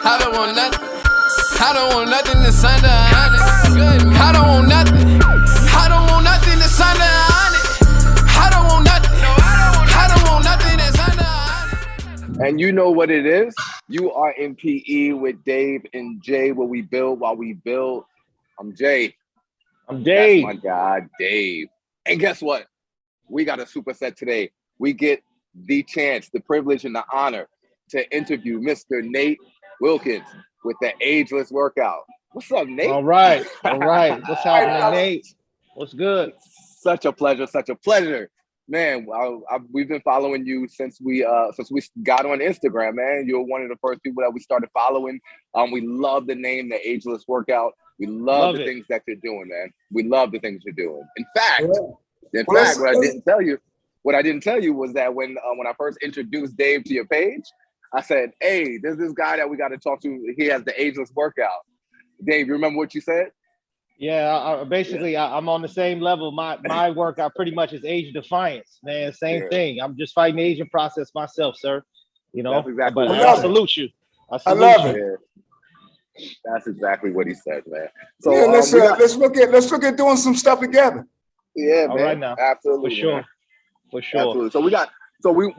I don't want nothing. I don't want nothing that's under 100. I don't want nothing. I don't want nothing that's under 100. I don't want nothing. I don't want nothing that's under 100. And you know what it is? You are in PE with Dave and Jay, where we build while we build. I'm Jay. I'm Dave. That's my guy, Dave. And guess what? We got a superset today. We get the chance, the privilege, and the honor to interview Mr. Nate Wilkins with the Ageless workout. What's up, Nate? All right. What's happening, Nate? What's good? Such a pleasure. Man, we've been following you since we got on Instagram, man. You're one of the first people that we started following. We love the name, the Ageless workout. We love the things that you're doing, man. We love the things you're doing. In fact, what I didn't tell you was that when I first introduced Dave to your page, I said, hey, there's this guy that we got to talk to. He has the Ageless workout. Dave, you remember what you said? Yeah, I'm on the same level. My workout pretty much is age defiance, man. Same thing. I'm just fighting the aging process myself, sir. You know, that's exactly but I salute you. I love it. Yeah. That's exactly what he said, man. So yeah, let's look at doing some stuff together. Yeah, all man. Right now. Absolutely. For sure. Absolutely. So we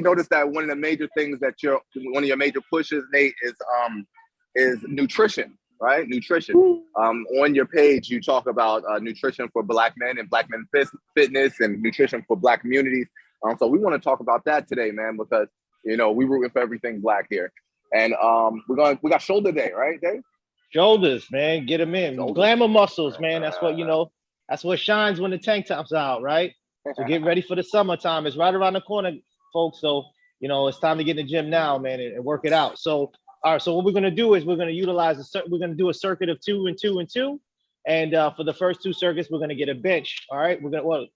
noticed that one of the major things that one of your major pushes, Nate, is nutrition, right? Nutrition. On your page, you talk about nutrition for Black men and Black men fitness and nutrition for Black communities. So we want to talk about that today, man, because we rooting for everything Black here, and we got shoulder day, right, Dave? Shoulders, man, get them in. Shoulders. Glamour muscles, man. That's what That's what shines when the tank top's out, right? So get ready for the summertime. It's right around the corner, folks. So, it's time to get in the gym now, man, and work it out. So, all right. So what we're going to do is we're going to do a circuit of 2 and 2 and 2. And for the first 2 circuits, we're going to get a bench. All right. We're going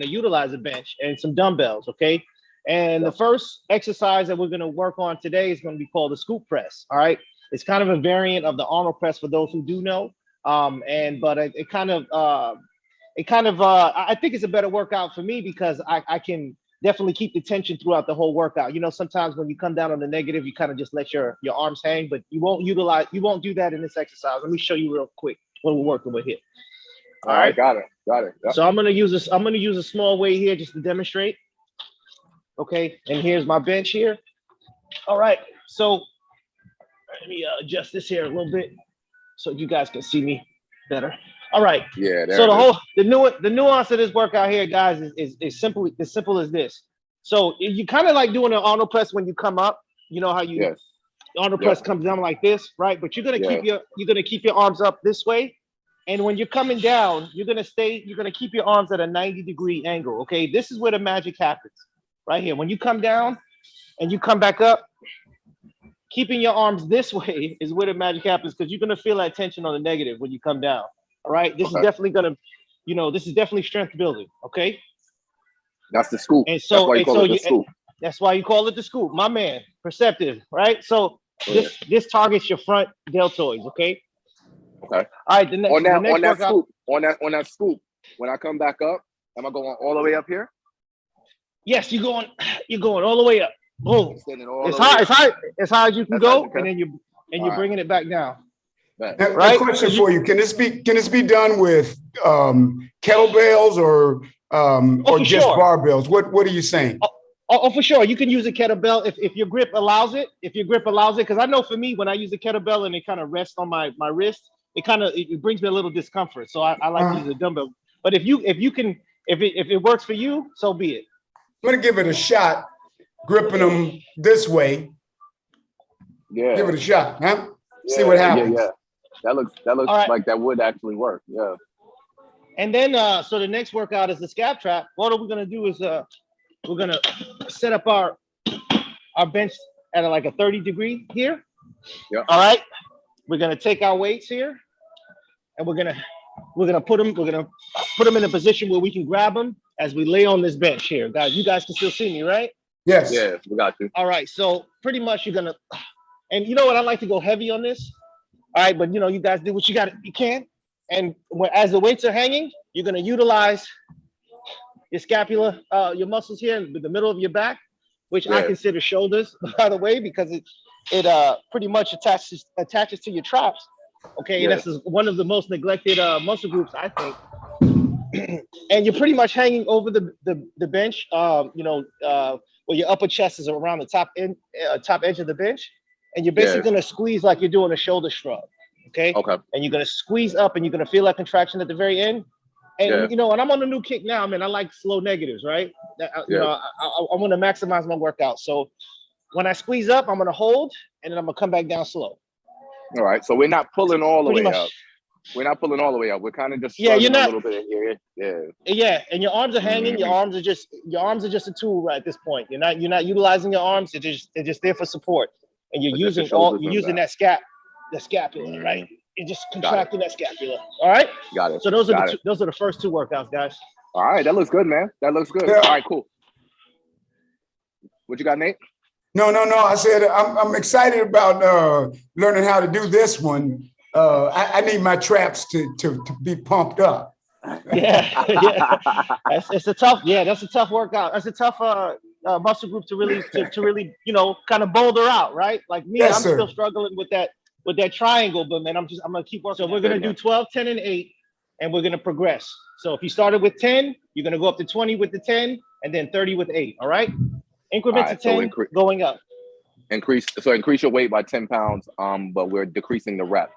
to utilize a bench and some dumbbells. Okay. And the first exercise that we're going to work on today is going to be called the scoop press. All right. It's kind of a variant of the arnold press for those who do know. I think it's a better workout for me because I can definitely keep the tension throughout the whole workout. Sometimes when you come down on the negative, you kind of just let your arms hang, but you won't do that in this exercise. Let me show you real quick what we're working with here. All right, got it. Yep. So I'm gonna use a small weight here just to demonstrate. Okay, and here's my bench here. All right, so let me adjust this here a little bit so you guys can see me better. All right. Yeah. So the nuance of this workout here, guys, is simple as this. So you kind of like doing an Arnold press when you come up. You know how you Arnold press comes down like this, right? But you're gonna keep your arms up this way, and when you're coming down, you're gonna keep your arms at a 90-degree angle. Okay, this is where the magic happens, right here. When you come down and you come back up, keeping your arms this way is where the magic happens because you're gonna feel that tension on the negative when you come down. All right, this is definitely gonna, this is definitely strength building. Okay, that's the scoop. And so, that's why you call it the scoop. That's why you call it the scoop, my man. Perceptive, right? So this targets your front deltoids. Okay. Okay. All right. On that scoop. When I come back up, am I going all the way up here? Yes, you're going all the way up. Boom. As high as you can go, and then you're bringing it back down. Right. Question for you: Can this be done with kettlebells or just barbells? What are you saying? Oh, for sure. You can use a kettlebell if your grip allows it. Because I know for me, when I use a kettlebell and it kind of rests on my wrist, it brings me a little discomfort. So I like to use a dumbbell. But if it works for you, so be it. I'm gonna give it a shot, gripping them this way. Yeah. Give it a shot, huh? Yeah, see what happens. Yeah. That looks right. Like that would actually work. Yeah. And then so the next workout is the scap trap. What we're gonna do is we're gonna set up our bench at like a 30-degree here. Yeah. All right. We're gonna take our weights here, and we're gonna put them in a position where we can grab them as we lay on this bench here, guys. You guys can still see me, right? Yes. Yeah, we got you. All right. So pretty much you're gonna, and you know what? I like to go heavy on this. All right, but you guys do what you can. And as the weights are hanging, you're gonna utilize your scapula, your muscles here in the middle of your back. which I consider shoulders, by the way, because it pretty much attaches to your traps. Okay, and this is one of the most neglected muscle groups, I think. And you're pretty much hanging over the bench. Where your upper chest is around the top edge of the bench, and you're basically gonna squeeze like you're doing a shoulder shrug. Okay. And you're gonna squeeze up, and you're gonna feel that contraction at the very end. And and I'm on a new kick now, man. I like slow negatives, right? I want to maximize my workout. So when I squeeze up, I'm gonna hold, and then I'm gonna come back down slow. All right. So we're not pulling all the way up. We're not pulling all the way up. We're kind of just you're not, a little bit in here. Yeah, and your arms are hanging. Your arms are just a tool at this point. You're not utilizing your arms. They're just there for support. And you're using that scapula, right? You're just contracting that scapula. All right. Got it. So those are the first two workouts, guys. All right, that looks good, man. That looks good. Yeah. All right, cool. What you got, Nate? No. I said I'm excited about learning how to do this one. I need my traps to be pumped up. That's a tough workout. That's a tough muscle group to really kind of boulder out, right? Like me, I'm still struggling with that triangle, but man, I'm gonna keep working. So we're gonna do 12, 10, and 8, and we're gonna progress. So if you started with 10, you're gonna go up to 20 with the 10, and then 30 with 8. All right, increments of 10 going up. Increase your weight by 10 pounds, but we're decreasing the rep.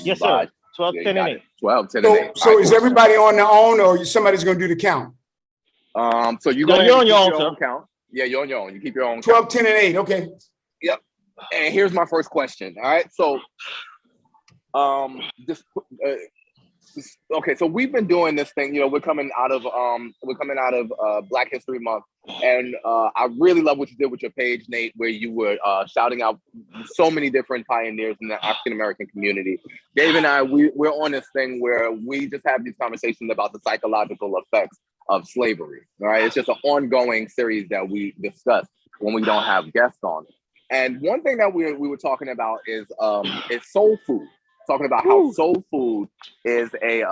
Yes, sir. 12, 10, and 8. 12, 10, and 8. So is everybody on their own, or somebody's going to do the count? So you're on your own count. Yeah, you're on your own. You keep your own 12, count. 10, and 8. Okay. Yep. And here's my first question. All right. So, okay. So we've been doing this thing. We're coming out of Black History Month, and I really love what you did with your page, Nate, where you were shouting out so many different pioneers in the African American community. Dave and I, we're on this thing where we just have these conversations about the psychological effects of slavery. All right, it's just an ongoing series that we discuss when we don't have guests on. And one thing that we were talking about is soul food. Talking about how soul food is a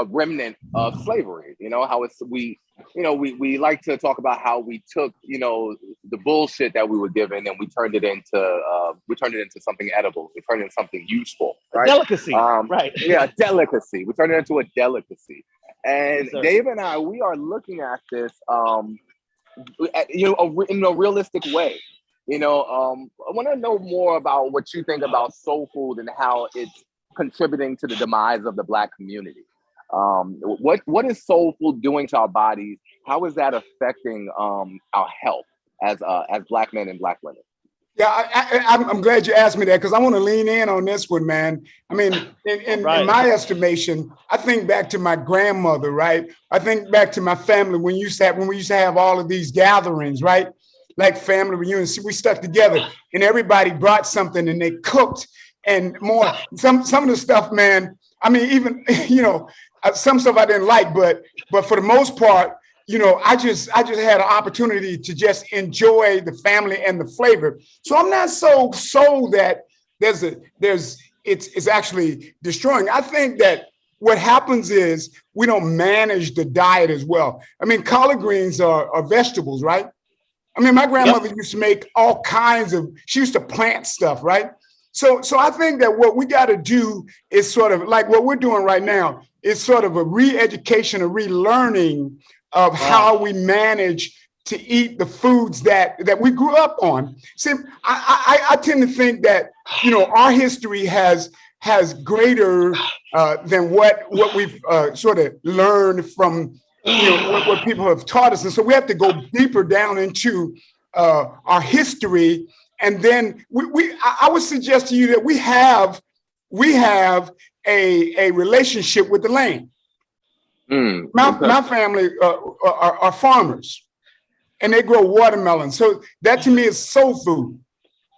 remnant of slavery. How we like to talk about how we took the bullshit that we were given and we turned it into something edible. We turned it into something useful. Right? Delicacy. Right. Yeah, delicacy. We turned it into a delicacy. And yes, Dave and I, we are looking at this in a realistic way. I want to know more about what you think about soul food and how it's contributing to the demise of the Black community. What is soul food doing to our bodies? How is that affecting our health as Black men and Black women? Yeah, I'm glad you asked me that, because I want to lean in on this one, man. I mean, in my estimation, I think back to my grandmother, right? I think back to my family when we used to have all of these gatherings, right? Like family reunions, we stuck together and everybody brought something and they cooked and more. Some of the stuff, man, I mean, even, some stuff I didn't like, but for the most part, I just had an opportunity to just enjoy the family and the flavor. So I'm not so that it's actually destroying. I think that what happens is we don't manage the diet as well. I mean, collard greens are vegetables, right? I mean, my grandmother used to make all kinds she used to plant stuff, right? So I think that what we got to do is sort of like what we're doing right now is sort of a re-education, a relearning of how we manage to eat the foods that we grew up on. See, I tend to think that, our history has greater than what we've sort of learned from what people have taught us. And so we have to go deeper down into our history. And then I would suggest to you that we have a relationship with the land. My family are farmers and they grow watermelon. So that to me is soul food.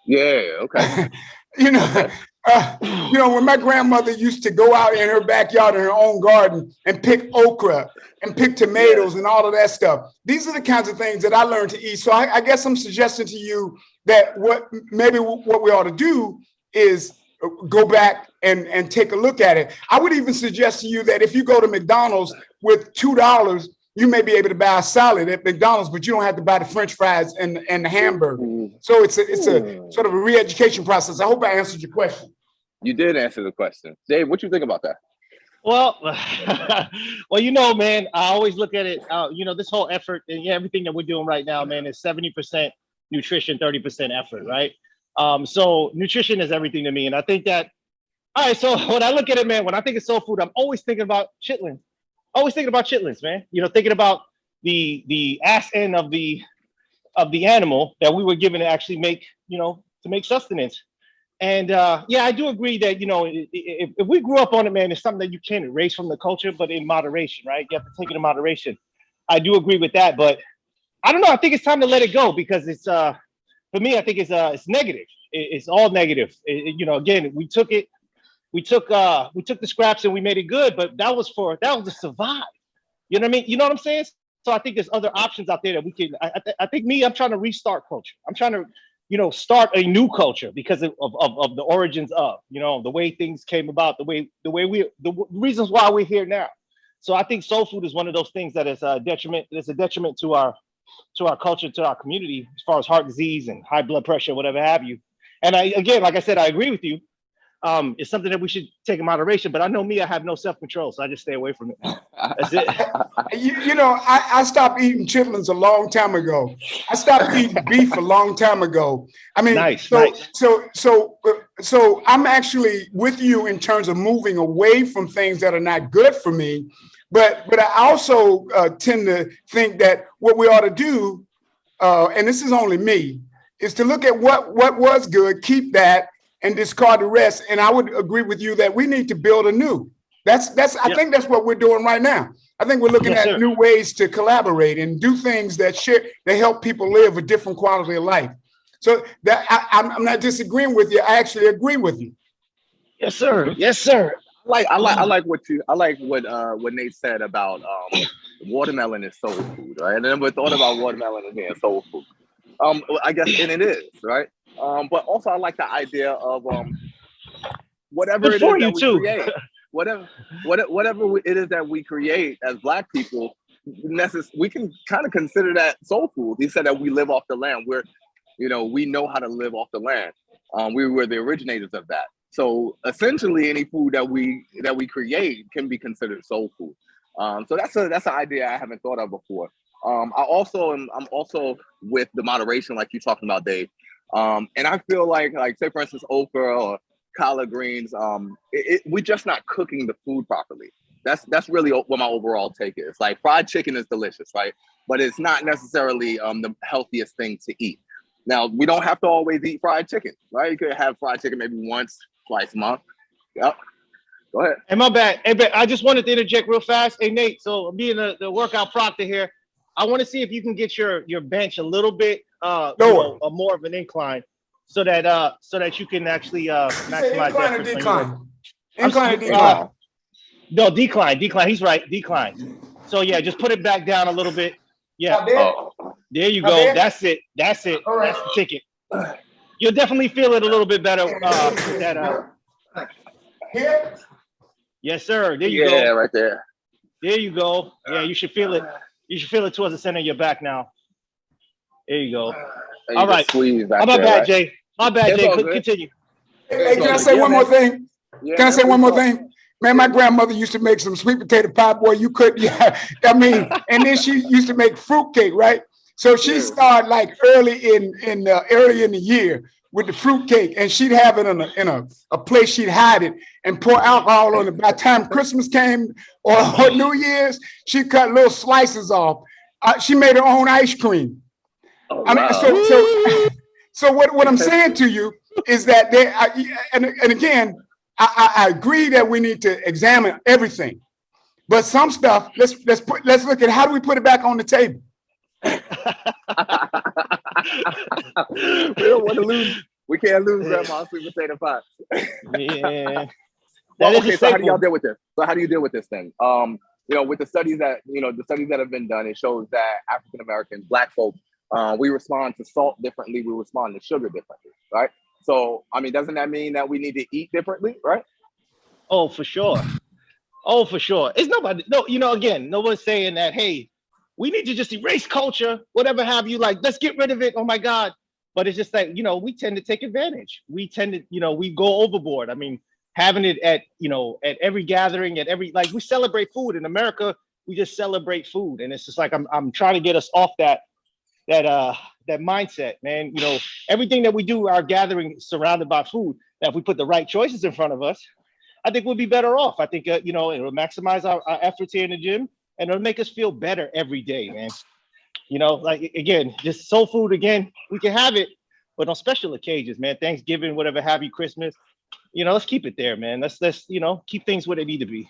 Yeah, okay. When my grandmother used to go out in her backyard in her own garden and pick okra and pick tomatoes and all of that stuff. These are the kinds of things that I learned to eat. So I guess I'm suggesting to you that what we ought to do is go back and take a look at it. I would even suggest to you that if you go to McDonald's with $2, you may be able to buy a salad at McDonald's, but you don't have to buy the French fries and the hamburger. So it's a sort of a re-education process. I hope I answered your question. You did answer the question. Dave, what you think about that? Well, well, you know, man, I always look at it, you know, this whole effort and everything that we're doing right now, man, is 70% nutrition, 30% effort, right? So nutrition is everything to me. And I think that, all right, so when I look at it, man, when I think of soul food, I'm always thinking about chitlins. Always thinking about chitlins, man. You know, thinking about the ass end of the animal that we were given to actually make, you know, to make sustenance. And yeah, I do agree that, you know, if we grew up on it, man, it's something that you can't erase from the culture, but in moderation, right? You have to take it in moderation. I do agree with that, but I don't know. I think it's time to let it go because it's for me, I think it's negative. It's all negative. You know, again, we took the scraps and we made it good, but that was to survive. You know what I mean? You know what I'm saying? So I think there's other options out there that we can. I think I'm trying to restart culture. I'm trying to, you know, start a new culture because of the origins of, you know, the way things came about, the reasons why we're here now. So I think soul food is one of those things that is a detriment. It's a detriment to our culture, to our community, as far as heart disease and high blood pressure, whatever have you. And again, like I said, I agree with you. It's something that we should take in moderation, but I know me, I have no self-control, so I just stay away from it. That's it. You know, I stopped eating chitlins a long time ago. I stopped eating beef a long time ago. I mean, nice. So I'm actually with you in terms of moving away from things that are not good for me. But I also tend to think that what we ought to do, and this is only me, is to look at what was good, keep that, and discard the rest. And I would agree with you that we need to build anew. I think that's what we're doing right now. I think we're looking at new ways to collaborate and do things that help people live a different quality of life. So that I'm not disagreeing with you. I actually agree with you. Yes, sir. Yes, sir. I like what Nate said about watermelon is soul food, right? I never thought about watermelon as being soul food. I guess, and it is, right? But also I like the idea of whatever it is that we create, whatever it is that we create as Black people, we can kind of consider that soul food. He said that we live off the land. We know how to live off the land. We were the originators of that. So essentially, any food that we create can be considered soul food. So that's an idea I haven't thought of before. I'm also with the moderation, like you're talking about, Dave. And I feel like say for instance, okra or collard greens, we're just not cooking the food properly. That's really what my overall take is. Like fried chicken is delicious, right? But it's not necessarily the healthiest thing to eat. Now, we don't have to always eat fried chicken, right? You could have fried chicken maybe once, twice a month. Yep. Go ahead. Hey, my bad. Hey, I just wanted to interject real fast. Hey, Nate, so being the workout proctor here, I want to see if you can get your bench a little bit more of an incline so that you can actually maximize incline or decline? Incline or decline? No, decline. He's right. Decline. So yeah, just put it back down a little bit. Yeah. There you go. That's it. All right. That's the ticket. You'll definitely feel it a little bit better. Here? Yes, sir. There you go. Yeah, right there. There you go. Yeah, you should feel it. You should feel it towards the center of your back now. There you go. All right. My bad, Jay. My bad, Jay. Continue. Hey, can I say one more thing? Can I say one more thing? Man, my grandmother used to make some sweet potato pie, boy. You couldn't, and then she used to make fruitcake, right? So she started like early in the year with the fruitcake, and she'd have it in a place she'd hide it and pour alcohol on it. By the time Christmas came or New Year's, she cut little slices off. She made her own ice cream. Oh, wow. So what I'm saying to you is that and again, I agree that we need to examine everything, but some stuff let's look at how do we put it back on the table. We don't want to lose. We can't lose grandma's sweet potato pie. Yeah. Okay, so how do y'all deal with this? So how do you deal with this then? With the studies that have been done, it shows that African Americans, Black folk, we respond to salt differently. We respond to sugar differently, right? So, I mean, doesn't that mean that we need to eat differently, right? Oh, for sure. It's nobody's saying that, hey, we need to just erase culture, whatever have you. Like, let's get rid of it. Oh my God. But it's just like, we tend to take advantage. We tend to, we go overboard. I mean, having it at, at every gathering, like we celebrate food in America. We just celebrate food. And it's just like, I'm trying to get us off that mindset, man. Everything that we do, our gathering is surrounded by food. Now, if we put the right choices in front of us, I think we'll be better off. I think, it'll maximize our efforts here in the gym, and it'll make us feel better every day, man. Like, again, just soul food again, we can have it, but on special occasions, man, Thanksgiving, whatever have you, Christmas, let's keep it there, man. Let's keep things where they need to be.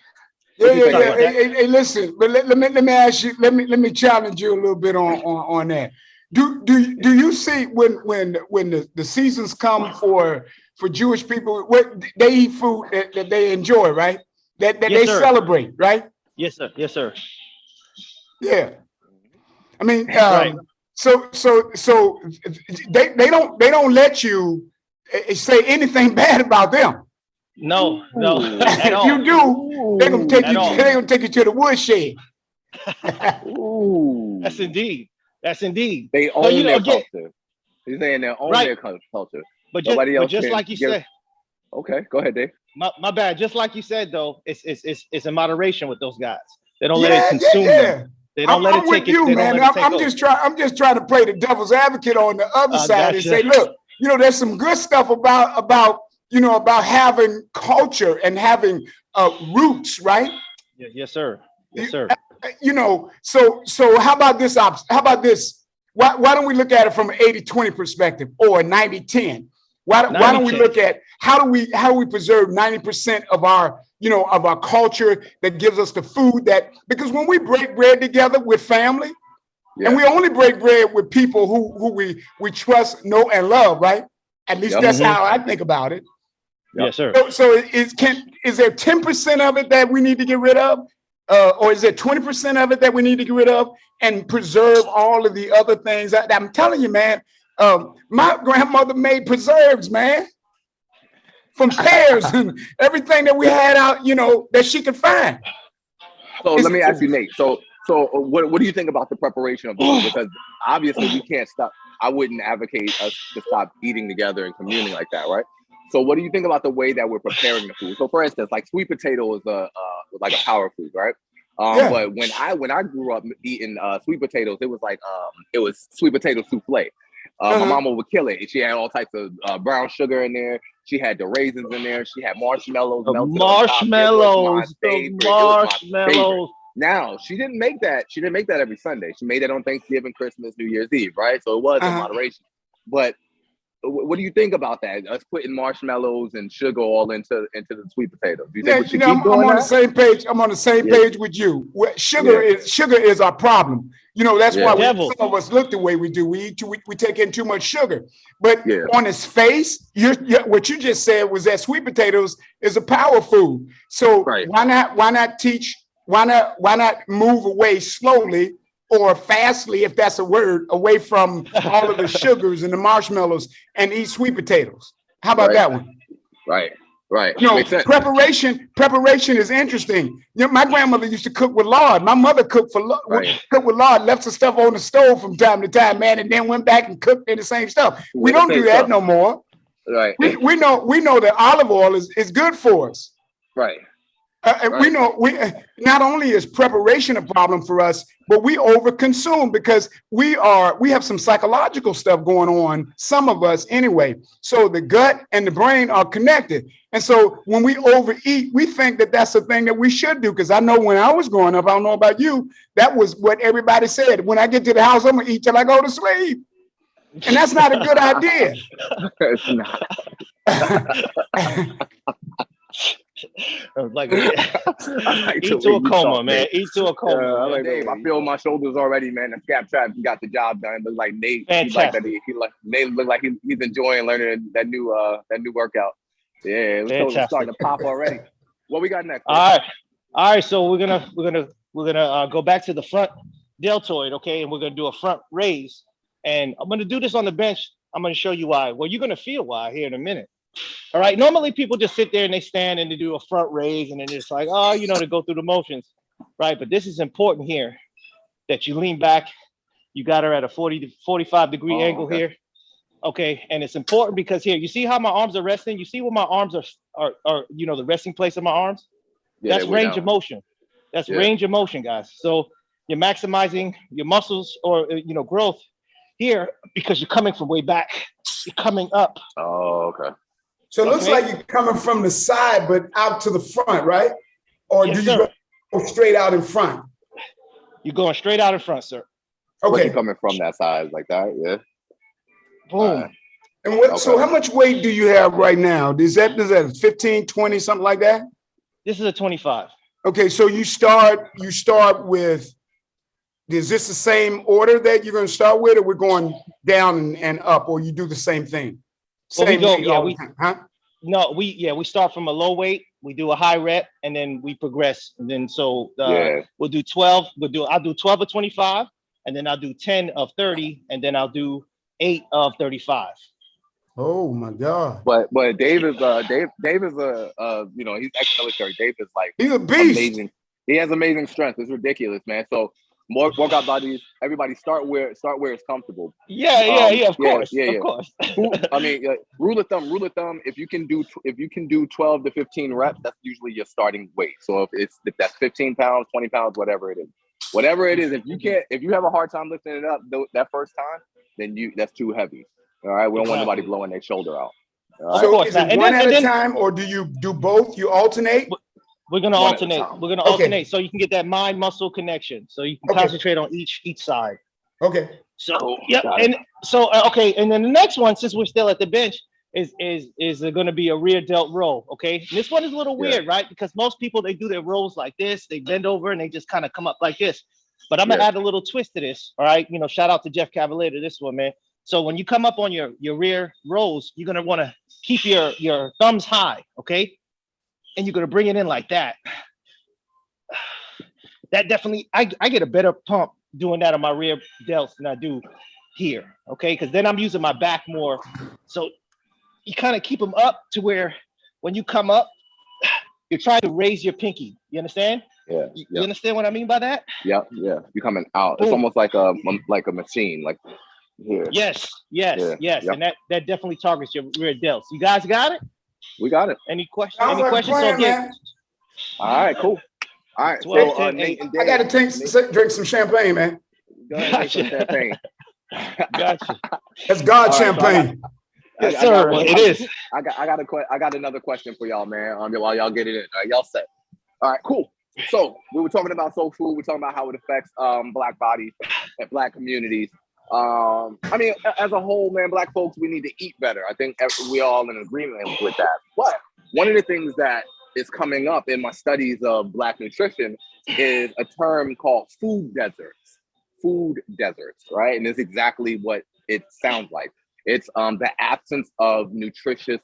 Yeah. Hey, listen, but let me ask you, let me challenge you a little bit on that. Do you see when the seasons come for Jewish people, what they eat food that they enjoy, right? That yes, they sir. Celebrate, right? Yes, sir. Yes, sir. Yeah. I mean, right. So they don't let you say anything bad about them. No. If you do, they're gonna take you to the woodshed. Ooh. That's indeed. They own their culture. He's saying they own their culture. But just like you said. Okay, go ahead, Dave. My bad. Just like you said, though, it's in moderation with those guys. They don't let it consume them. They don't let it take it. I'm with you, man. I'm just trying to play the devil's advocate on the other side and say, look, there's some good stuff about having culture and having roots, right? Yes, sir. Yes, sir. So how about this? How about this? Why don't we look at it from an 80-20 perspective or a 90-10? Why don't we look at how do we preserve 90% of our culture that gives us the food because when we break bread together with family, and we only break bread with people who we trust, know, and love, right? At least that's how I think about it. Yes, sir. So is there 10% of it that we need to get rid of? Or is there 20% of it that we need to get rid of and preserve all of the other things? I'm telling you, man, my grandmother made preserves, man, from pears and everything that we had out, that she could find. So let me ask you, Nate. So what do you think about the preparation of food? Because obviously we can't stop. I wouldn't advocate us to stop eating together and communing like that, right? So what do you think about the way that we're preparing the food? So for instance, like sweet potato is like a power food, right? But when I grew up eating sweet potatoes, it was sweet potato souffle. My mama would kill it. She had all types of brown sugar in there. She had the raisins in there. She had marshmallows. Marshmallows. Now she didn't make that. She didn't make that every Sunday. She made it on Thanksgiving, Christmas, New Year's Eve, right? So it was in moderation. But what do you think about that? Us putting marshmallows and sugar all into the sweet potatoes. Do you think we should keep doing I'm on that? the same page. I'm on the same page with you. Sugar is our problem. That's why some of us look the way we do. We take in too much sugar. But on its face, what you just said was that sweet potatoes is a power food. So why not move away slowly or fastly, if that's a word, away from all of the sugars and the marshmallows and eat sweet potatoes? How about that one? Right. Preparation is interesting. My grandmother used to cook with lard. My mother cooked with lard, left some stuff on the stove from time to time, man, and then went back and cooked in the same stuff. We don't do that no more. Right. We know that olive oil is good for us. Right. We know not only is preparation a problem for us, but we overconsume because we have some psychological stuff going on, some of us anyway. So the gut and the brain are connected. And so when we overeat, we think that that's the thing that we should do. Because I know when I was growing up, I don't know about you, that was what everybody said. When I get to the house, I'm going to eat till I go to sleep. And that's not a good idea. It's not. Like, eat to a coma, man. Eat to a coma. Like, Dave, I feel my shoulders already, man. The scap trap got the job done. But like Nate, Nate looked like he's enjoying learning that new workout. Yeah, it's starting to pop already. What we got next? All right. So we're gonna go back to the front deltoid, okay, and we're gonna do a front raise. And I'm gonna do this on the bench. I'm gonna show you why. Well, you're gonna feel why here in a minute. All right. Normally people just sit there and they stand and they do a front raise and then it's like, they go through the motions, right? But this is important here. that you lean back. You got her at a 40 to 45 degree angle here. Okay, and it's important because here, you see how my arms are resting? You see where my arms are you know, the resting place of my arms? Yeah, that's range of motion. That's range of motion, guys. So you're maximizing your muscles or, you know, growth here because you're coming from way back. You're coming up. Oh, okay. So it looks like you're coming from the side, but out to the front, right? Or do you go straight out in front? You're going straight out in front, sir. Okay. But you're coming from that side like that, yeah. Boom. And what? So how much weight do you have right now? Is that 15, 20, something like that? This is a 25. Okay, so you start with, is this the same order that you're going to start with, or we're going down and up, or you do the same thing? Same weight all the time, huh? No, we start from a low weight, we do a high rep, and then we progress. And then we'll do 12. I'll do 12 of 25, and then I'll do 10 of 30, and then I'll do 8 of 35. Oh my God! But Dave is you know, he's ex-military. Dave is like, he's a beast. Amazing. He has amazing strength. It's ridiculous, man. So workout bodies, everybody start where it's comfortable. Of course. I mean, rule of thumb. If you can do 12 to 15 reps, that's usually your starting weight. So if that's 15 pounds, 20 pounds, whatever it is, if you have a hard time lifting it up that first time, then that's too heavy. All right, we don't want nobody blowing their shoulder out. Right? So is it one at a time, or do you do both? You alternate? We're gonna alternate. We're gonna alternate so you can get that mind-muscle connection. So you can concentrate on each side. Okay. So and so and then the next one, since we're still at the bench, is going to be a rear delt row. Okay, and this one is a little weird, right? Because most people, they do their rows like this, they bend over and they just kind of come up like this. But I'm gonna add a little twist to this. All right, you know, shout out to Jeff Cavalier to this one, man. So when you come up on your rear rows, you're gonna want to keep your thumbs high, okay? And you're gonna bring it in like that. That definitely, I get a better pump doing that on my rear delts than I do here, okay? Because then I'm using my back more. So you kind of keep them up to where when you come up, you're trying to raise your pinky. You understand? Yeah. You understand what I mean by that? Yeah. You're coming out. Boom. It's almost like a machine, like here. Yes. And that definitely targets your rear delts. You guys got it? We got it. Any questions? Man. All right, cool. All right, 12, so 10, Nate and I got to drink some champagne, man. Go ahead and drink some champagne. Gotcha. That's God champagne. Yes, sir. It is. I got another question for y'all, man. While y'all get it in, y'all set. All right, cool. So we were talking about soul food. We're talking about how it affects Black bodies and Black communities. I mean, as a whole, man, Black folks, we need to eat better. I think we all in agreement with that. But one of the things that is coming up in my studies of Black nutrition is a term called food deserts. Food deserts, right? And it's exactly what it sounds like. It's the absence of nutritious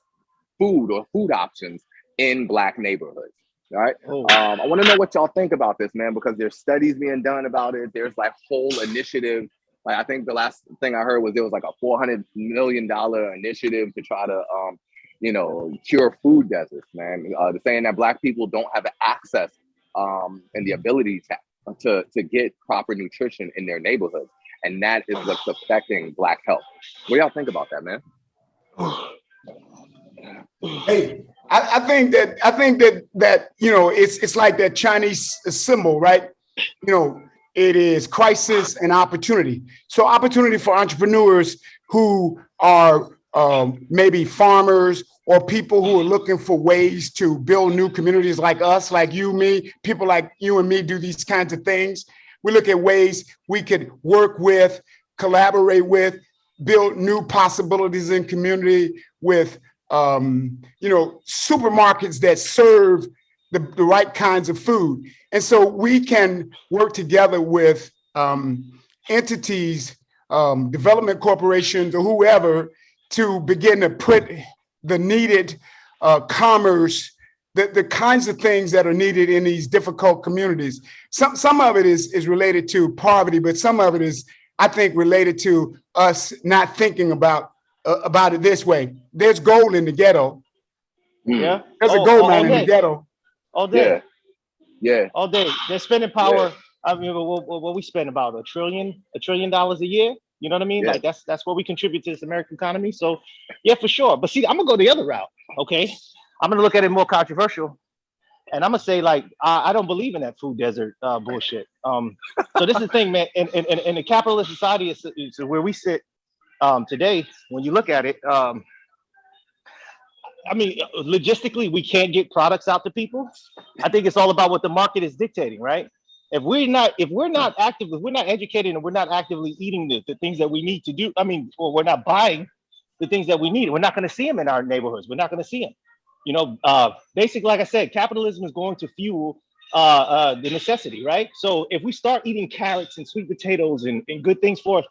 food or food options in Black neighborhoods. Right. I want to know what y'all think about this, man, because there's studies being done about it. There's like whole initiative. Like I think the last thing I heard was there was like a $400 million initiative to try to, cure food deserts, man. They're saying that Black people don't have access and the ability to get proper nutrition in their neighborhoods. And that is what's affecting Black health. What do y'all think about that, man? Hey, I think that it's like that Chinese symbol, right? It is crisis and opportunity. So opportunity for entrepreneurs who are maybe farmers or people who are looking for ways to build new communities like us, like you, me, people like you and me do these kinds of things. We look at ways we could work with, collaborate with, build new possibilities in community with supermarkets that serve the right kinds of food. And so we can work together with entities, development corporations or whoever to begin to put the needed commerce, the kinds of things that are needed in these difficult communities. Some of it is related to poverty, but some of it is, I think, related to us not thinking about it this way. There's gold in the ghetto. Yeah. There's a gold mine in the ghetto. All day. Yeah. All day. They're spending power I mean, what we spend about $1 trillion a year. You know what I mean? Yeah. Like that's what we contribute to this American economy. So yeah, for sure. But see, I'm gonna go the other route. Okay, I'm gonna look at it more controversial, and I'm gonna say like I don't believe in that food desert bullshit. So this is the thing, man. In the capitalist society, is where we sit today. When you look at it, I mean, logistically, we can't get products out to people. I think it's all about what the market is dictating, right? If we're not educated and we're not actively eating the things that we need to do, I mean, or we're not buying the things that we need, we're not going to see them in our neighborhoods. We're not going to see them. You know, basically, like I said, capitalism is going to fuel the necessity, right? So if we start eating carrots and sweet potatoes and good things for us,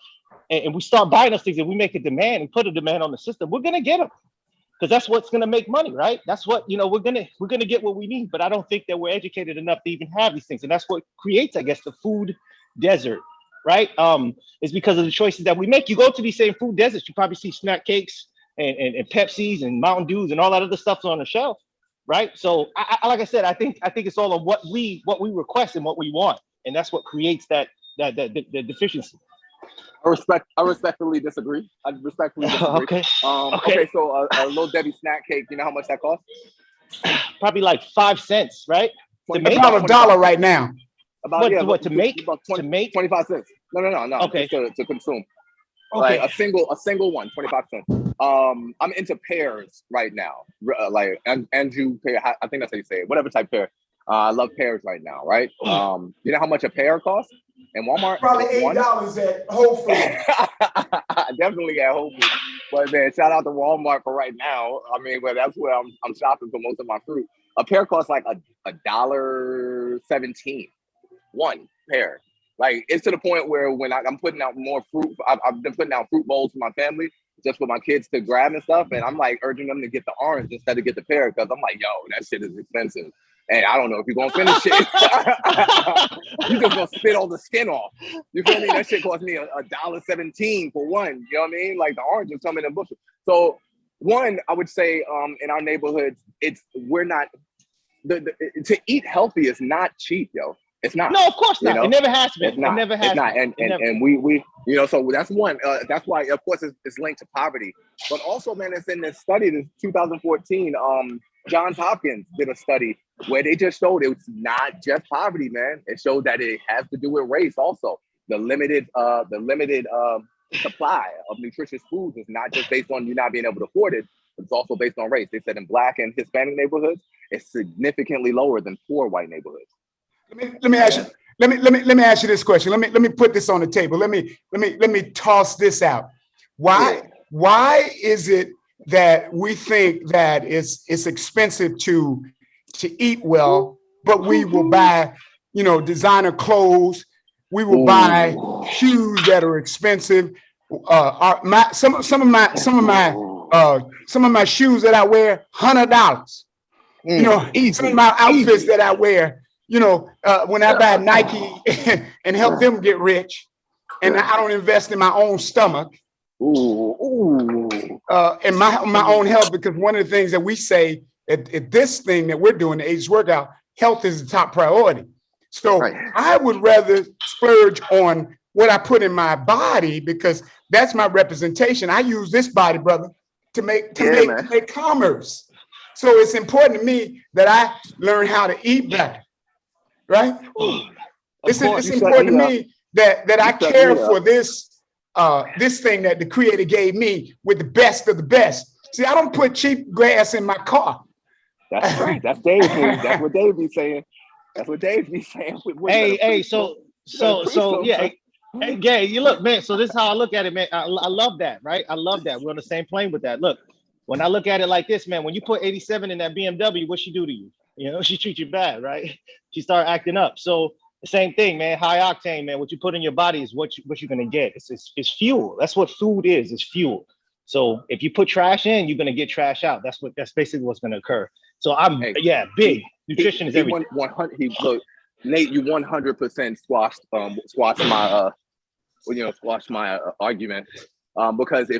and we start buying those things and we make a demand and put a demand on the system, we're going to get them. Because that's what's going to make money, right? That's what, you know, we're gonna get what we need. But I don't think that we're educated enough to even have these things, and that's what creates, I guess, the food desert, right? It's because of the choices that we make. You go to these same food deserts, you probably see snack cakes and Pepsis and Mountain Dews and all that other stuff on the shelf, right? So, I like I said, I think it's all of what we request and what we want, and that's what creates the deficiency. I respectfully disagree. Okay. Okay, so a little Debbie snack cake, you know how much that costs? Probably like 5 cents, right? About $1 right now. To make? 25 cents. No. Okay. To consume. Okay. Like a single one, 25 cents. I'm into pears right now. Like Andrew pear, I think that's how you say it. Whatever type pear. I love pears right now, right? You know how much a pear costs in Walmart? Probably $8 at Whole Foods. Definitely at Whole Foods. But man, shout out to Walmart for right now. I mean, but that's where I'm shopping for most of my fruit. A pear costs like $1.17. One pear. Like it's to the point where when I'm putting out more fruit, I've been putting out fruit bowls for my family just for my kids to grab and stuff. And I'm like urging them to get the orange instead of get the pear because I'm like, yo, that shit is expensive. And I don't know if you're gonna finish it. You just gonna spit all the skin off. You feel me? That shit cost me $1.17 for one. You know what I mean? Like the oranges come in a bushel. So one, I would say in our neighborhoods, we're not to eat healthy is not cheap, yo. It's not. No, of course not. You know? It never has been. It's not. It never has. It's not. And we you know, so that's one. That's why, of course, it's linked to poverty. But also, man, it's in this study, this 2014. Johns Hopkins did a study where they just showed it's not just poverty, man. It showed that it has to do with race also. The limited supply of nutritious foods is not just based on you not being able to afford it. It's also based on race. They said in Black and Hispanic neighborhoods, it's significantly lower than poor white neighborhoods. Let me ask you. Let me ask you this question. Let me put this on the table. Let me toss this out. Why is it that we think that it's expensive to eat well, but we will buy, designer clothes, we will buy shoes that are expensive. Some of my shoes that I wear, $100. Some of my outfits that I wear, when I buy Nike and help them get rich, and I don't invest in my own stomach. And my own health, because one of the things that we say at this thing that we're doing, the Ageless Workout, health is the top priority. So I would rather splurge on what I put in my body because that's my representation. I use this body, brother, to make commerce. So it's important to me that I learn how to eat better, right? It's important to me that I care for this thing that the Creator gave me with the best of the best. See, I don't put cheap grass in my car. That's right. That's Dave. That's what Dave be saying. That's what Dave be saying. Hey, Gay, you look, man. So this is how I look at it, man. I love that, right? I love that. We're on the same plane with that. Look, when I look at it like this, man, when you put 87 in that BMW, what she do to you? She treats you bad, right? She start acting up. So the same thing, man. High octane, man. What you put in your body is what you're gonna get. It's fuel. That's what food is. It's fuel. So if you put trash in, you're gonna get trash out. That's basically what's gonna occur. So big. Nutrition is everything. Nate, you 100% squashed my argument. Because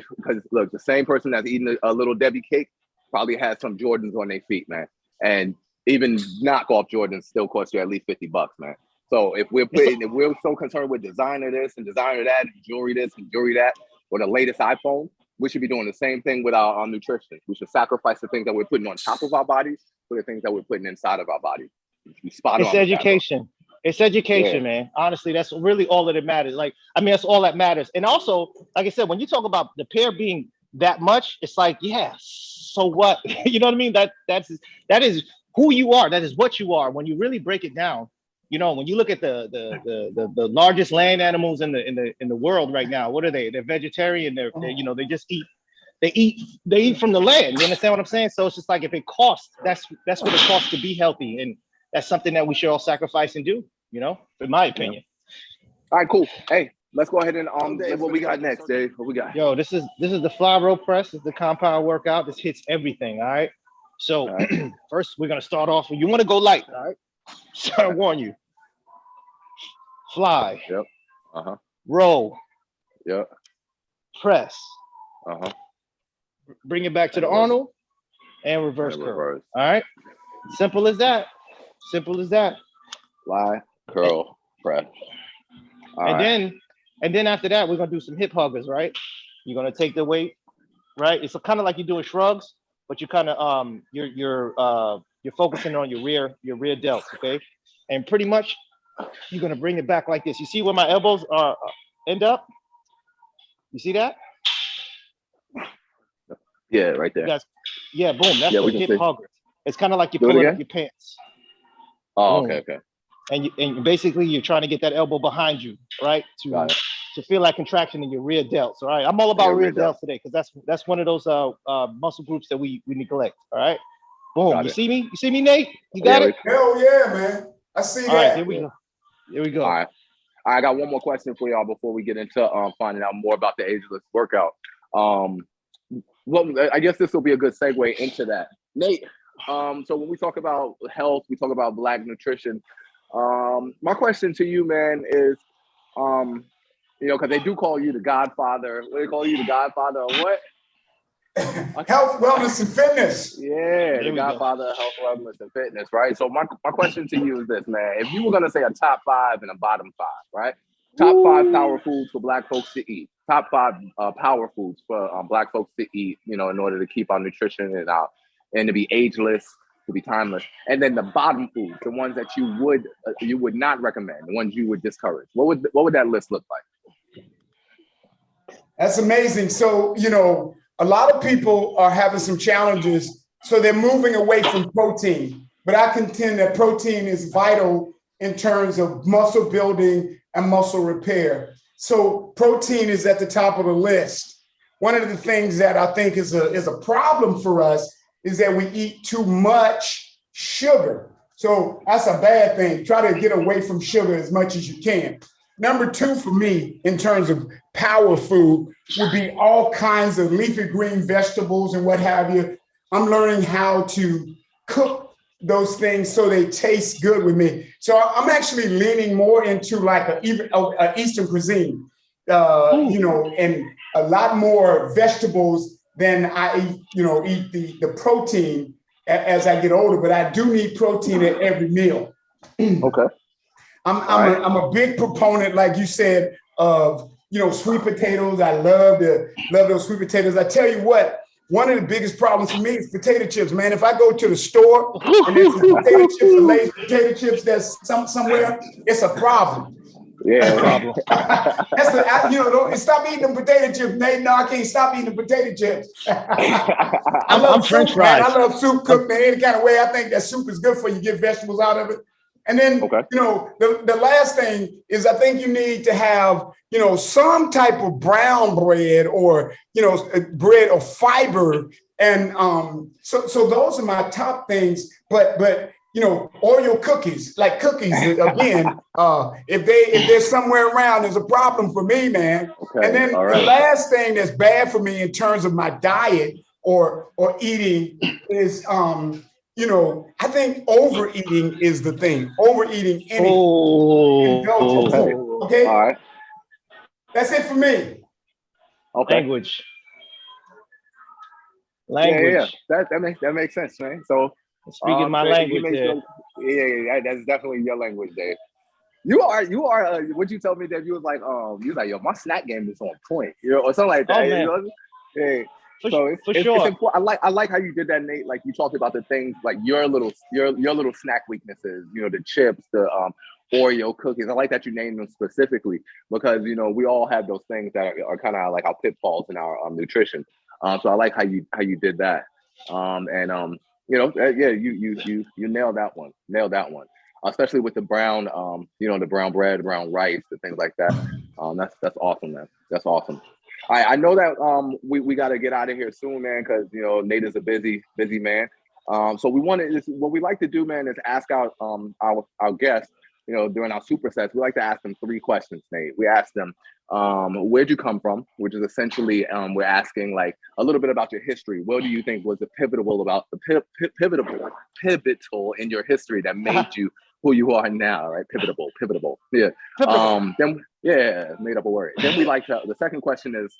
look, the same person that's eating a little Debbie cake probably has some Jordans on their feet, man. And even knockoff Jordans still cost you at least $50, man. So if we're so concerned with designer this and designer that, and jewelry this and jewelry that, or the latest iPhone, we should be doing the same thing with our nutrition. We should sacrifice the things that we're putting on top of our body for the things that we're putting inside of our body. It's education. It's education, man. Honestly, that's really all that matters. Like, I mean, that's all that matters. And also, like I said, when you talk about the pair being that much, it's like, yeah, so what? You know what I mean? That is who you are. That is what you are. When you really break it down, you know, when you look at the largest land animals in the world right now, what are they? They're vegetarian. They're you know, they just eat. They eat from the land. You understand what I'm saying? So it's just like, if it costs, that's what it costs to be healthy, and that's something that we should all sacrifice and do. You know, in my opinion. All right, cool. Hey, let's go ahead and what we got next, Dave? What we got? Yo, this is the fly row press. It's the compound workout. This hits everything. All right. So first, we're gonna start off. You want to go light, all right? So I warn you. Fly. Yep. Row. Yep. Press. Bring it back to the reverse. Arnold and reverse curl. All right. Simple as that. Simple as that. Fly, curl, press. And then after that, we're gonna do some hip huggers, right? You're gonna take the weight, right? It's kind of like you're doing shrugs, but you kind of you're focusing on your rear delts, okay? And pretty much you're gonna bring it back like this. You see where my elbows end up? You see that? Yeah, right there. Yeah, boom. That's the hip hugger. It's kind of like you're pulling up your pants. Oh, boom. Okay. And basically you're trying to get that elbow behind you, right? To feel that contraction in your rear delts. All right. I'm all about rear delts today, because that's one of those muscle groups that we neglect. All right. Boom. You see me? You see me, Nate? You got it? Hell yeah, man. I see that. All right, here we go. Here we go. All right. I got one more question for y'all before we get into finding out more about the Ageless workout. Well, I guess this will be a good segue into that. Nate, so when we talk about health, we talk about Black nutrition. My question to you, man, is, you know, because they do call you the Godfather. What do they call you, the Godfather of what? Health, wellness, and fitness. Yeah, the Godfather of health, wellness, and fitness, right? So my question to you is this, man. If you were gonna say a top 5 and a bottom 5, right? Top 5 power foods for Black folks to eat. Top 5 power foods for Black folks to eat, you know, in order to keep our nutrition and to be ageless, to be timeless. And then the bottom foods, the ones that you would not recommend, the ones you would discourage. What would that list look like? That's amazing. So, you know, a lot of people are having some challenges, so they're moving away from protein. But I contend that protein is vital in terms of muscle building and muscle repair. So protein is at the top of the list. One of the things that I think is a problem for us is that we eat too much sugar. So that's a bad thing. Try to get away from sugar as much as you can. Number 2 for me, in terms of power food, would be all kinds of leafy green vegetables and what have you. I'm learning how to cook those things so they taste good with me. So I'm actually leaning more into like a Eastern cuisine, you know, and a lot more vegetables than I eat the protein as I get older. But I do need protein at every meal. Okay. I'm a big proponent, like you said, of, you know, sweet potatoes. I love those sweet potatoes. I tell you what, one of the biggest problems for me is potato chips, man. If I go to the store and there's some potato chips or Lay's potato chips that's somewhere, it's a problem. Yeah, problem. Stop eating the potato chips, Nate. No, I can't stop eating the potato chips. I love soup, French fries. man. I love soup cooked in any kind of way. I think that soup is good for you. Get vegetables out of it. And then, you know, the last thing is, I think you need to have, you know, some type of brown bread or, you know, bread of fiber. And so those are my top things. But you know, Oreo cookies, like cookies, again, if they're somewhere around, there's a problem for me, man. Okay, and then the last thing that's bad for me in terms of my diet or eating is, you know, I think overeating is the thing. Overeating anything. Okay. All right. That's it for me. Okay. Language. Yeah. That makes sense, man. So speaking my language. that's definitely your language, Dave. You are. Would you tell me that you was like, yo, my snack game is on point, or something like that. Oh, man. Yeah. So it's sure. It's important. I like how you did that, Nate. Like you talked about the things like your little snack weaknesses. The chips, the Oreo cookies. I like that you named them specifically because we all have those things that are kind of like our pitfalls in our nutrition. So I like how you did that. You nailed that one. Especially with the brown, the brown bread, brown rice, and things like that. That's awesome, man. That's awesome. I know that we got to get out of here soon, man, because Nate is a busy man. So what we like to do, man, is ask our guests, during our supersets, we like to ask them 3 questions, Nate. We ask them, where'd you come from? Which is essentially we're asking like a little bit about your history. What do you think was the pivotal in your history that made you who you are now, right? Pivotal. Yeah. Made up a word. Then the second question is,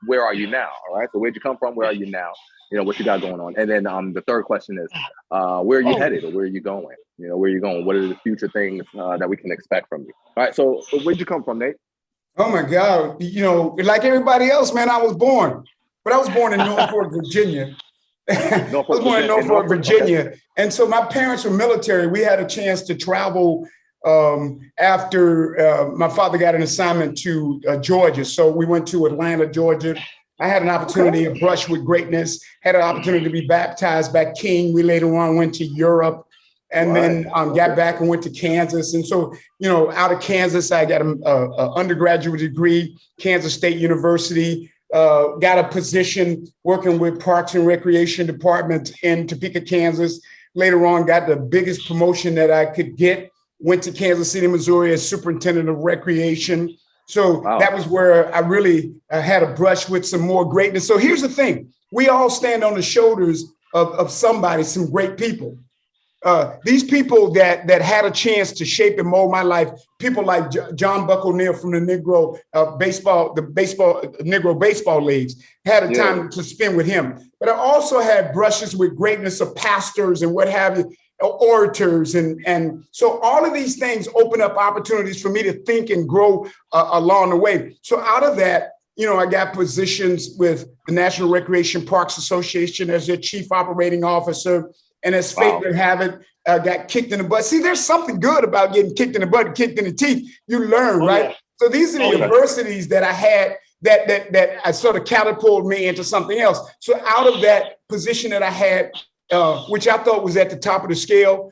where are you now? All right. So where'd you come from? Where are you now? What you got going on? And then the third question is, where are you headed or where are you going? Where are you going? What are the future things that we can expect from you? All right. So where'd you come from, Nate? Oh my God. Like everybody else, man, I was born in Norfolk, Virginia. I was born in Norfolk, Virginia. Okay. And so my parents were military. We had a chance to travel after my father got an assignment to Georgia. So we went to Atlanta, Georgia. I had an opportunity to brush with greatness, had an opportunity to be baptized by King. We later on went to Europe and then got back and went to Kansas. And so, out of Kansas, I got an undergraduate degree, Kansas State University. Got a position working with Parks and Recreation Department in Topeka, Kansas. Later on, got the biggest promotion that I could get. Went to Kansas City, Missouri as superintendent of recreation. So that was where I really had a brush with some more greatness. So here's the thing. We all stand on the shoulders of somebody, some great people. These people that had a chance to shape and mold my life, people like John Buck O'Neill from the Negro Negro baseball leagues, had a time to spend with him. But I also had brushes with greatness of pastors and what have you, orators. And so all of these things open up opportunities for me to think and grow along the way. So out of that, I got positions with the National Recreation Parks Association as their chief operating officer. And as fate would have it, got kicked in the butt. See, there's something good about getting kicked in the butt, kicked in the teeth. You learn, right? Yeah. So these are the adversities that I had that I sort of catapulted me into something else. So out of that position that I had, which I thought was at the top of the scale,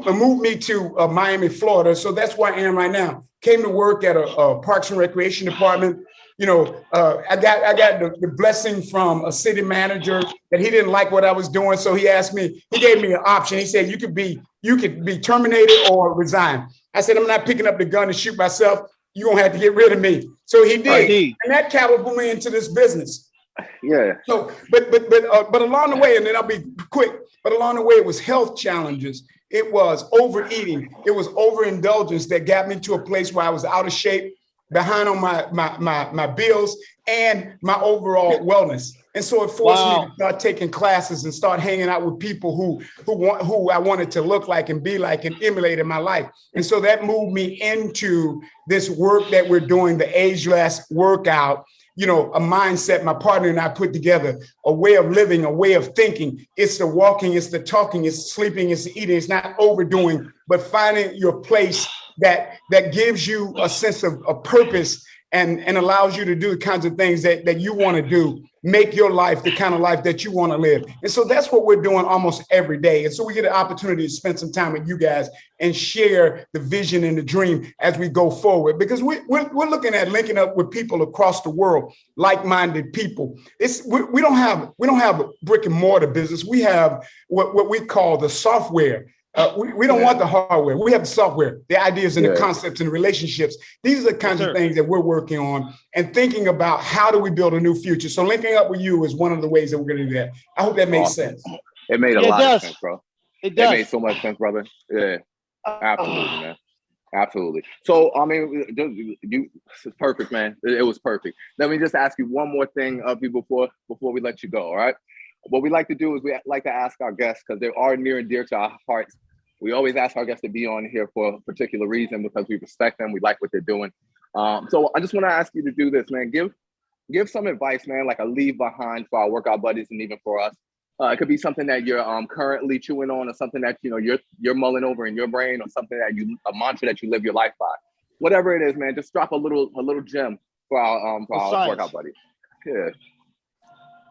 moved me to Miami, Florida. So that's where I am right now. Came to work at a Parks and Recreation Department. I got the blessing from a city manager that he didn't like what I was doing. So he gave me an option. He said, you could be terminated or resign. I said, I'm not picking up the gun to shoot myself. You're going to have to get rid of me. So he did. And that catapulted me into this business. Yeah. So, but along the way, and then I'll be quick, but along the way, it was health challenges. It was overeating. It was overindulgence that got me to a place where I was out of shape, behind on my bills and my overall wellness. And so it forced me to start taking classes and start hanging out with people who I wanted to look like and be like and emulate in my life. And so that moved me into this work that we're doing, the Ageless workout, a mindset my partner and I put together, a way of living, a way of thinking. It's the walking, it's the talking, it's sleeping, it's the eating. It's not overdoing, but finding your place that gives you a sense of purpose and allows you to do the kinds of things that you want to do, make your life the kind of life that you want to live. And so that's what we're doing almost every day. And so we get an opportunity to spend some time with you guys and share the vision and the dream as we go forward, because we're looking at linking up with people across the world, like-minded people. We don't have a brick and mortar business. We have what we call the software. We don't want the hardware. We have the software, the ideas and the concepts and the relationships. These are the kinds of things that we're working on and thinking about how do we build a new future. So linking up with you is one of the ways that we're going to do that. I hope that makes sense. It made a lot of sense, bro. It does. It made so much sense, brother. Yeah, absolutely, man. Absolutely. So, I mean, it's perfect, man. It was perfect. Let me just ask you one more thing before we let you go, all right? What we like to do is we like to ask our guests, because they are near and dear to our hearts, we always ask our guests to be on here for a particular reason because we respect them. We like what they're doing. So I just want to ask you to do this, man. Give some advice, man, like a leave behind for our workout buddies and even for us. It could be something that you're currently chewing on, or something that you're mulling over in your brain, or something that a mantra that you live your life by. Whatever it is, man, just drop a little gem for our workout buddies. Yeah.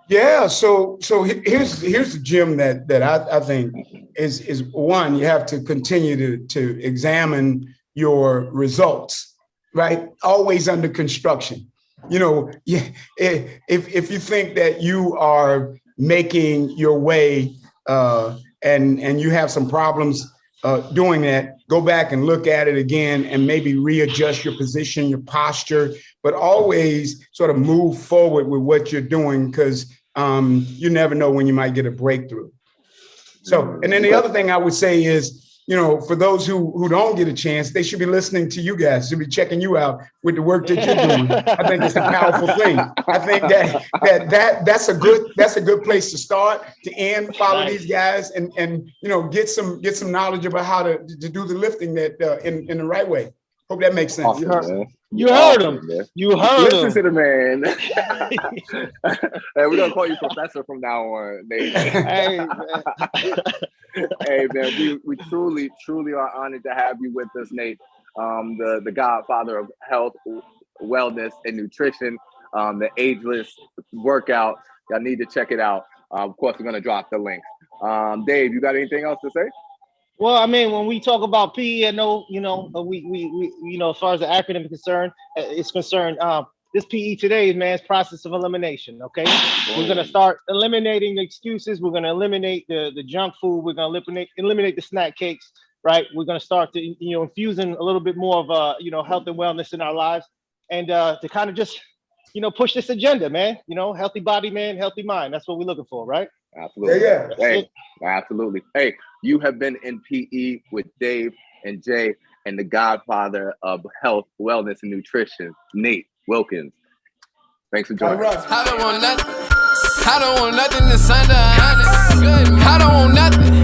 Yeah. So here's the gem that I think is one, you have to continue to examine your results, right? Always under construction. If you think that you are making your way and you have some problems doing that, go back and look at it again and maybe readjust your position, your posture, but always sort of move forward with what you're doing, because you never know when you might get a breakthrough. So, and then the other thing I would say is, for those who don't get a chance, they should be listening to you guys. Should be checking you out with the work that you're doing. I think it's a powerful thing. I think that's a good place to start, to end. Follow these guys and get some knowledge about how to do the lifting that in the right way. Hope that makes sense. Awesome, you heard him. Man. You heard him. Listen to the man. Hey, we're gonna call you Professor from now on, Nate. Hey, hey, man, we truly are honored to have you with us, Nate. The godfather of health, wellness, and nutrition. The Ageless workout. Y'all need to check it out. Of course, we're gonna drop the link. Dave, you got anything else to say? Well, I mean, when we talk about PE, I know, we as far as the acronym is concerned, this PE today, man, is process of elimination. Okay, we're gonna start eliminating the excuses. We're gonna eliminate the junk food. We're gonna eliminate the snack cakes. Right. We're gonna start to infusing a little bit more of health and wellness in our lives, and to kind of just push this agenda, man. Healthy body, man, healthy mind. That's what we're looking for, right? Absolutely. Yeah. Hey, absolutely. Hey, you have been in PE with Dave and Jay and the godfather of health, wellness, and nutrition, Nate Wilkins. Thanks for joining us. I don't want nothing. I don't want nothing that's under 100. I don't want nothing.